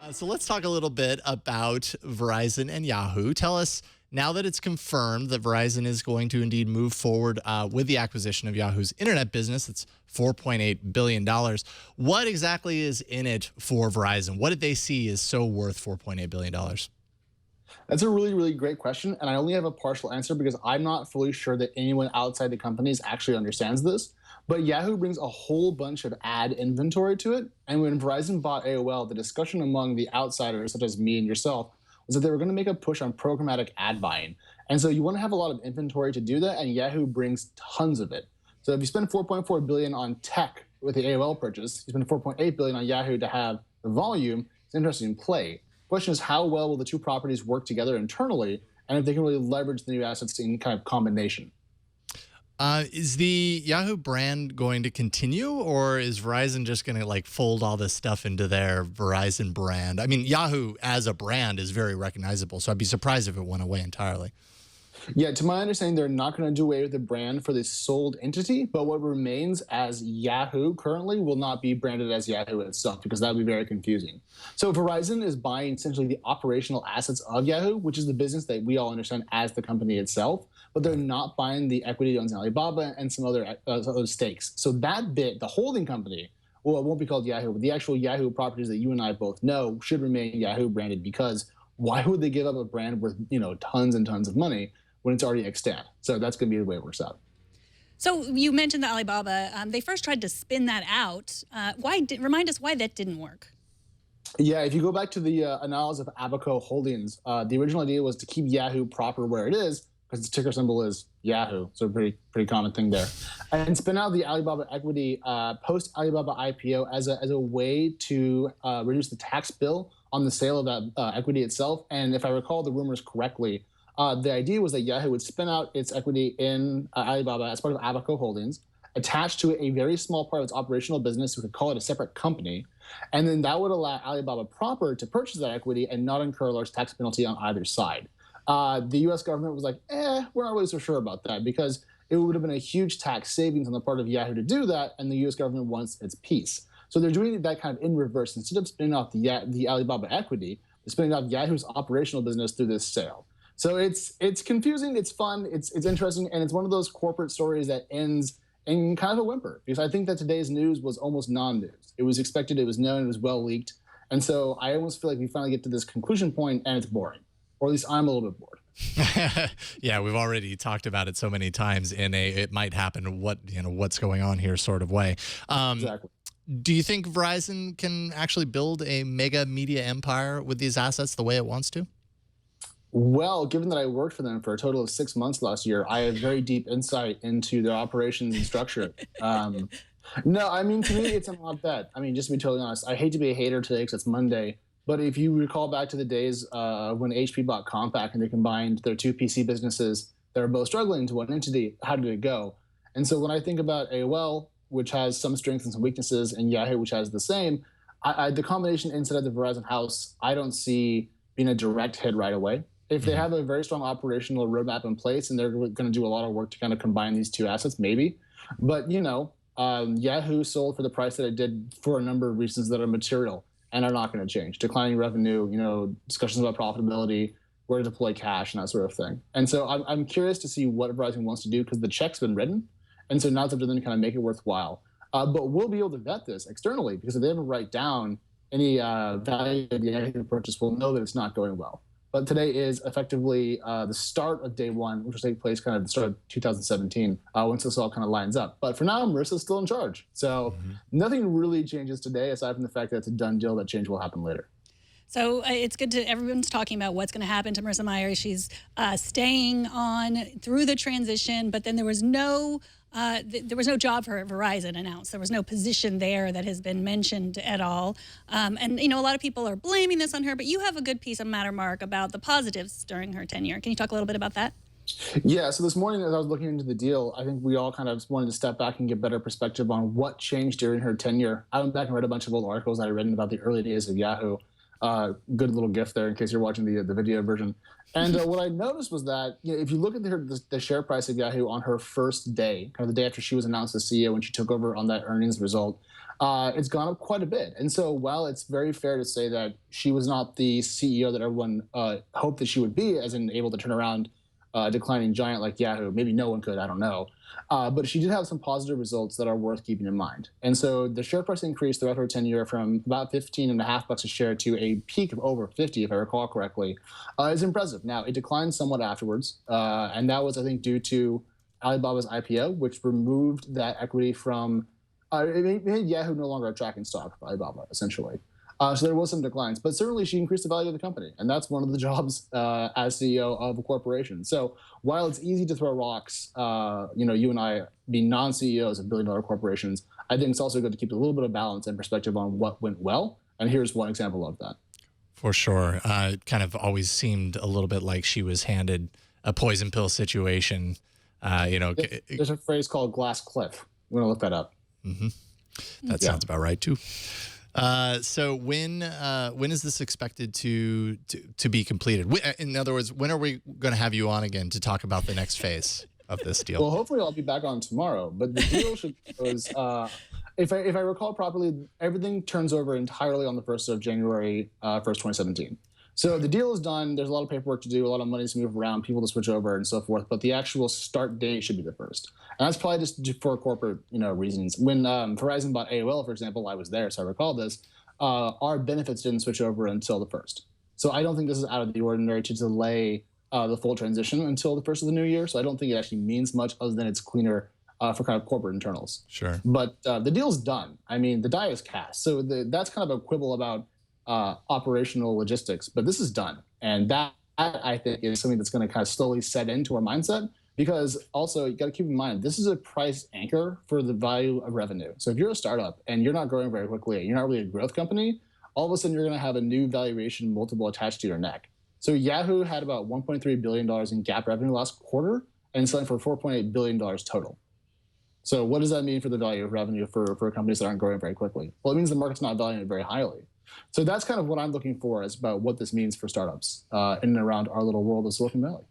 So let's talk a little bit about Verizon and Yahoo. Tell us, now that it's confirmed that Verizon is going to indeed move forward with the acquisition of Yahoo's internet business, it's $4.8 billion. What exactly is in it for Verizon? What did they see is so worth $4.8 billion? That's a really, really great question. And I only have a partial answer because I'm not fully sure that anyone outside the companies actually understands this. But Yahoo brings a whole bunch of ad inventory to it. And when Verizon bought AOL, the discussion among the outsiders, such as me and yourself, was that they were going to make a push on programmatic ad buying. And so you want to have a lot of inventory to do that, and Yahoo brings tons of it. So if you spend $4.4 billion on tech with the AOL purchase, you spend $4.8 billion on Yahoo to have the volume. It's an interesting play. The question is, how well will the two properties work together internally, and if they can really leverage the new assets in kind of combination? Is the Yahoo brand going to continue, or is Verizon just going to like fold all this stuff into their Verizon brand? I mean, Yahoo as a brand is very recognizable, so I'd be surprised if it went away entirely. Yeah, to my understanding, they're not going to do away with the brand for the sold entity, but what remains as Yahoo currently will not be branded as Yahoo itself, because that would be very confusing. So Verizon is buying essentially the operational assets of Yahoo, which is the business that we all understand as the company itself, but they're not buying the equity that owns Alibaba and some other stakes. So that bit, the holding company, well, it won't be called Yahoo, but the actual Yahoo properties that you and I both know should remain Yahoo branded, because why would they give up a brand worth, tons and tons of money when it's already extant? So that's going to be the way it works out. So you mentioned the Alibaba. They first tried to spin that out. Remind us why that didn't work. Yeah, if you go back to the analysis of Abaco Holdings, the original idea was to keep Yahoo proper where it is, because its ticker symbol is Yahoo, so a pretty common thing there, and spin out the Alibaba equity post Alibaba IPO as a way to reduce the tax bill on the sale of that equity itself. And if I recall the rumors correctly, the idea was that Yahoo would spin out its equity in Alibaba as part of Abaco Holdings, attached to a very small part of its operational business. We could call it a separate company. And then that would allow Alibaba proper to purchase that equity and not incur a large tax penalty on either side. The U.S. government was like, we're not really so sure about that, because it would have been a huge tax savings on the part of Yahoo to do that, and the U.S. government wants its piece. So they're doing that kind of in reverse. Instead of spinning off the Alibaba equity, they're spinning off Yahoo's operational business through this sale. So it's confusing, it's fun, it's interesting, and it's one of those corporate stories that ends in kind of a whimper, because I think that today's news was almost non-news. It was expected, it was known, it was well leaked, and so I almost feel like we finally get to this conclusion point and it's boring, or at least I'm a little bit bored. Yeah, we've already talked about it so many times in a it might happen, what's going on here sort of way. Exactly. Do you think Verizon can actually build a mega media empire with these assets the way it wants to? Well, given that I worked for them for a total of 6 months last year, I have very deep insight into their operations and structure. No, I mean, to me, it's a not bet. I mean, just to be totally honest, I hate to be a hater today because it's Monday, but if you recall back to the days when HP bought Compaq and they combined their two PC businesses that were both struggling into one entity, how did it go? And so when I think about AOL, which has some strengths and some weaknesses, and Yahoo, which has the same, the combination inside of the Verizon house, I don't see being a direct hit right away. If they have a very strong operational roadmap in place and they're going to do a lot of work to kind of combine these two assets, maybe. But, Yahoo sold for the price that it did for a number of reasons that are material and are not going to change. Declining revenue, discussions about profitability, where to deploy cash, and that sort of thing. And so I'm curious to see what Verizon wants to do, because the check's been written. And so now it's up to them to kind of make it worthwhile. But we'll be able to vet this externally, because if they ever write down any value of the Yahoo purchase, we'll know that it's not going well. But today is effectively the start of day one, which will take place kind of the start of 2017, once this all kind of lines up. But for now, Marissa's still in charge. So nothing really changes today, aside from the fact that it's a done deal that change will happen later. So it's good to, everyone's talking about what's going to happen to Marissa Mayer. She's staying on through the transition, but then there was no job for Verizon announced. There was no position there that has been mentioned at all. And, a lot of people are blaming this on her, but you have a good piece of Mattermark about the positives during her tenure. Can you talk a little bit about that? Yeah, so this morning as I was looking into the deal, I think we all kind of wanted to step back and get better perspective on what changed during her tenure. I went back and read a bunch of old articles I had written about the early days of Yahoo. Good little gift there in case you're watching the video version. And what I noticed was that if you look at the share price of Yahoo on her first day, kind of the day after she was announced as CEO when she took over on that earnings result, it's gone up quite a bit. And so while it's very fair to say that she was not the CEO that everyone hoped that she would be, as in able to turn around a declining giant like Yahoo, maybe no one could, I don't know. But she did have some positive results that are worth keeping in mind. And so the share price increased throughout her tenure from about $15.50 a share to a peak of over 50, if I recall correctly, is impressive. Now, it declined somewhat afterwards, and that was, I think, due to Alibaba's IPO, which removed that equity from it made Yahoo no longer a tracking stock for Alibaba, essentially. So there was some declines, but certainly she increased the value of the company, and that's one of the jobs as CEO of a corporation. So while it's easy to throw rocks, you and I being non-CEOs of billion-dollar corporations, I think it's also good to keep a little bit of balance and perspective on what went well, and here's one example of that. For sure. It kind of always seemed a little bit like she was handed a poison pill situation. There's a phrase called glass cliff. I'm going to look that up. Mm-hmm. That sounds about right, too. So when is this expected to be completed? In other words, when are we going to have you on again to talk about the next phase of this deal? Well, hopefully I'll be back on tomorrow. But the deal if I recall properly, everything turns over entirely on the 1st of January, 1st, 2017. So the deal is done. There's a lot of paperwork to do, a lot of money to move around, people to switch over, and so forth. But the actual start date should be the 1st, and that's probably just for corporate, reasons. When Verizon bought AOL, for example, I was there, so I recall this. Our benefits didn't switch over until the 1st. So I don't think this is out of the ordinary to delay the full transition until the 1st of the new year. So I don't think it actually means much, other than it's cleaner for kind of corporate internals. Sure. But the deal's done. I mean, the die is cast. So that's kind of a quibble about operational logistics, but this is done. And that, I think, is something that's going to kind of slowly set into our mindset, because also you got to keep in mind, this is a price anchor for the value of revenue. So if you're a startup and you're not growing very quickly, and you're not really a growth company, all of a sudden you're going to have a new valuation multiple attached to your neck. So Yahoo had about $1.3 billion in GAAP revenue last quarter and selling for $4.8 billion total. So what does that mean for the value of revenue for companies that aren't growing very quickly? Well, it means the market's not valuing it very highly. So that's kind of what I'm looking for, is about what this means for startups in and around our little world of Silicon Valley.